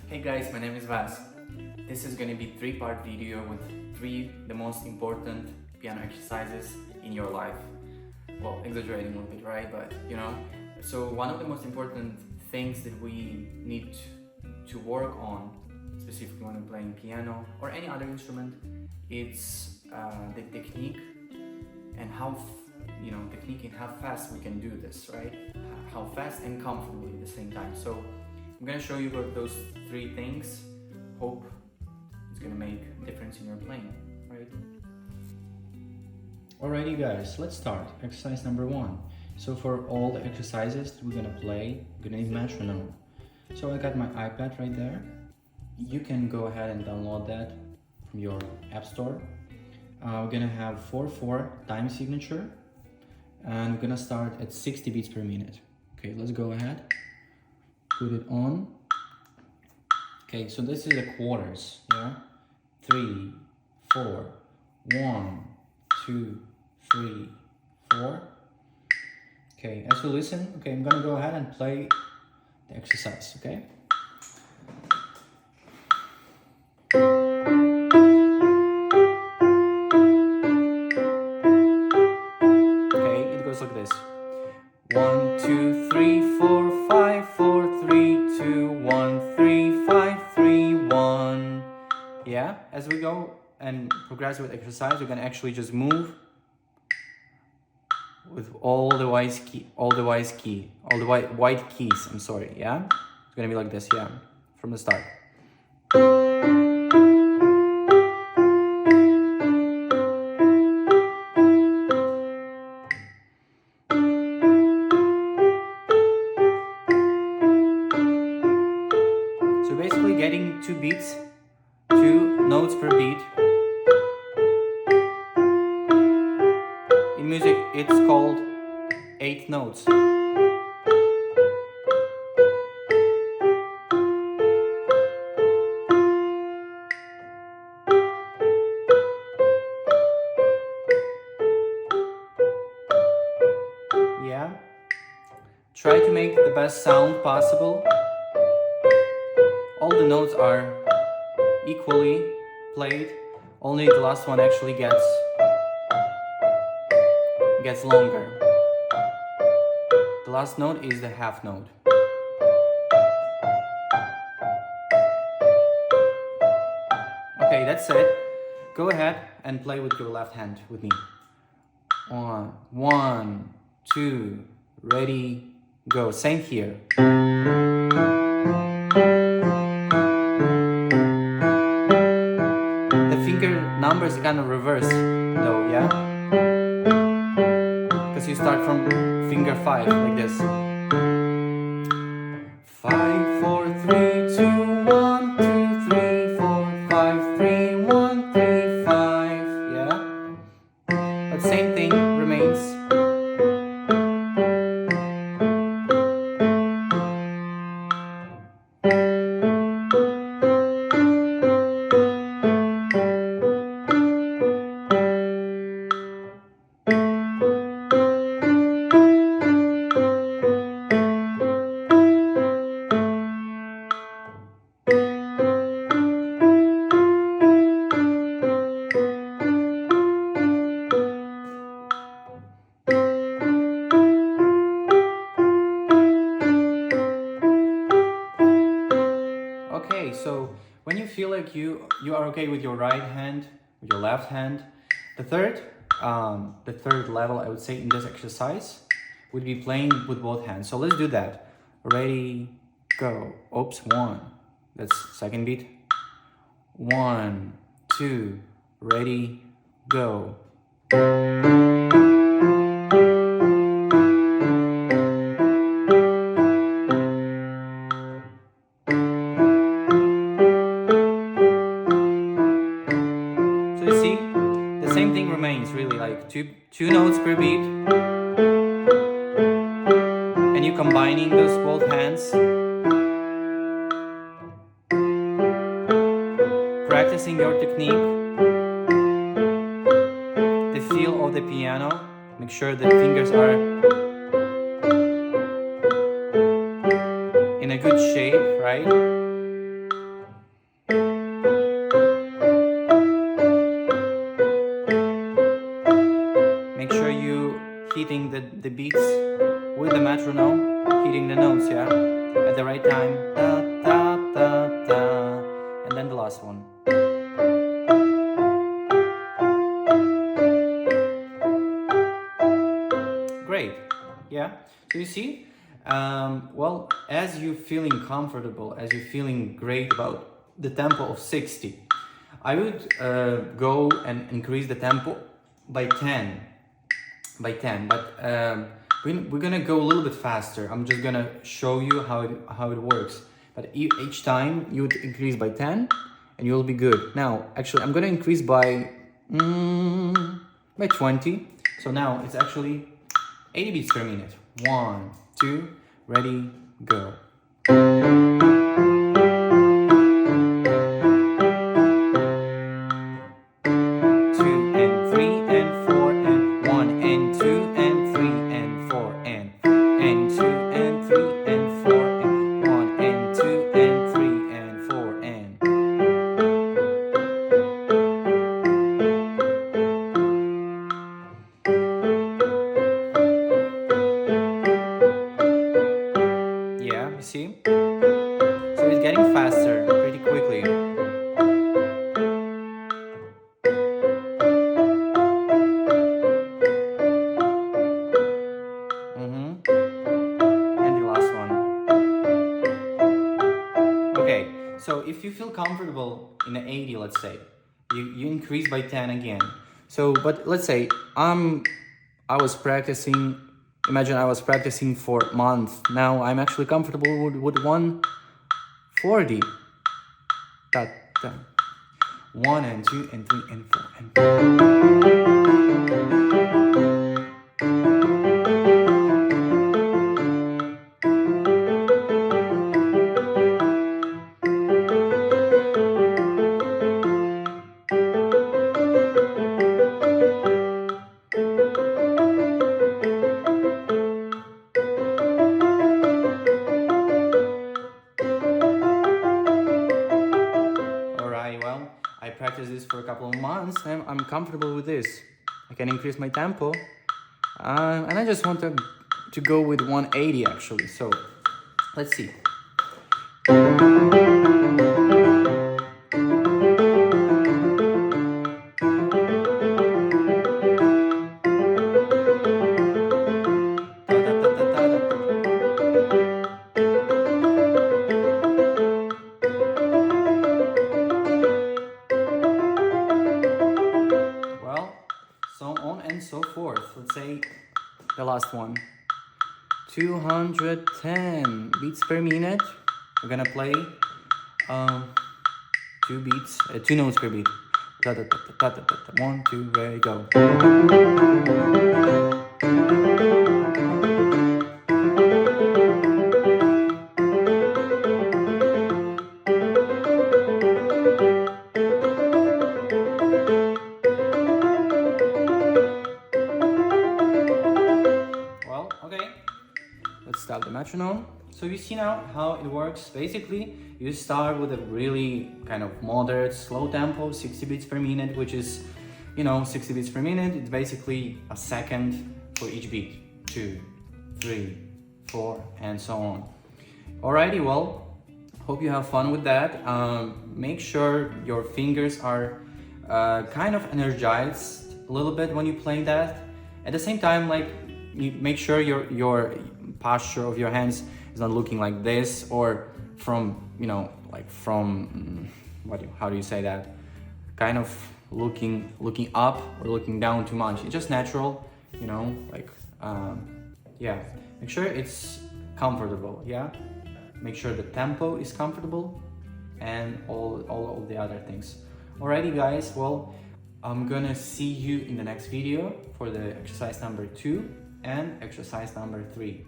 Hey guys, my name is Vas. This is going to be 3-part video with 3 the most important piano exercises in your life. Well, exaggerating a little bit, right? But so one of the most important things that we need to work on, specifically when we're playing piano or any other instrument, it's the technique and how fast we can do this, right? How fast and comfortably at the same time. So I'm gonna show you those 3 things. Hope it's gonna make a difference in your playing, right? Alrighty guys, let's start. Exercise number 1. So for all the exercises that we're gonna play, we're gonna need metronome. So I got my iPad right there. You can go ahead and download that from your app store. We're gonna have 4/4 time signature, and we're gonna start at 60 beats per minute. Okay, let's go ahead. Put it on. Okay, so this is the quarters, yeah? 3, 4, 1, 2, 3, 4. Okay, as you listen, okay, I'm gonna go ahead and play the exercise, okay? Okay, it goes like this. 1, 2, 3, 4, 5, 4, 3, 2, 1, 3, 5, 3, 1. Yeah, as we go and progress with exercise, we're gonna actually just move with all the white keys. I'm sorry. Yeah, it's gonna be like this. Yeah, from the start. So basically getting 2 beats, 2 notes per beat. In music, it's called 8 notes. Yeah. Try to make the best sound possible. All the notes are equally played, only the last one actually gets longer. The last note is the half note. Okay, that's it. Go ahead and play with your left hand with me. 1, 2, ready, go. Same here. The finger numbers are kind of reversed though, yeah? Because you start from finger 5 like this. 5, 4, 3, 2, 1, 2, 3, 4, 5, 3, 1, 3, 5. Yeah? But same thing remains. Okay, so when you feel like you are okay with your right hand, with your left hand, the third level I would say in this exercise would be playing with both hands. So let's do that. Ready, go. Oops, 1. That's second beat. 1, 2, ready, go. Same thing remains, really, like two notes per beat, and you combining those both hands, practicing your technique, the feel of the piano. Make sure the fingers are in a good shape, right? ta ta, and then the last one. Great, yeah. So you see, well, as you're feeling comfortable, as you're feeling great about the tempo of 60, I would go and increase the tempo by 10, but we're gonna go a little bit faster. I'm just gonna show you how it works. But each time you would increase by 10 and you'll be good. Now, actually, I'm gonna increase by 20. So now it's actually 80 beats per minute. 1, 2, ready, go. 80, let's say, you increase by 10 again. So, but let's say I was practicing, imagine I was practicing for a month. Now I'm actually comfortable with 140. That 1 and 2 and 3 and 4 and and I'm comfortable with this. I can increase my tempo, and I just want to go with 180 actually. So let's see. So forth. Let's say the last one. 210 beats per minute. We're gonna play 2 notes per beat. 1, 2, ready, go. Let's stop the metronome. So you see now how it works. Basically, you start with a really kind of moderate, slow tempo, 60 beats per minute, which is, 60 beats per minute. It's basically a second for each beat. 2, 3, 4, and so on. Alrighty, well, hope you have fun with that. Make sure your fingers are kind of energized a little bit when you play that. At the same time, you make sure your posture of your hands is not looking like this, or from how do you say that? Kind of looking up or looking down too much. It's just natural, yeah. Make sure it's comfortable, yeah. Make sure the tempo is comfortable and all of the other things. Alrighty guys, well, I'm gonna see you in the next video for the exercise number 2 and exercise number 3.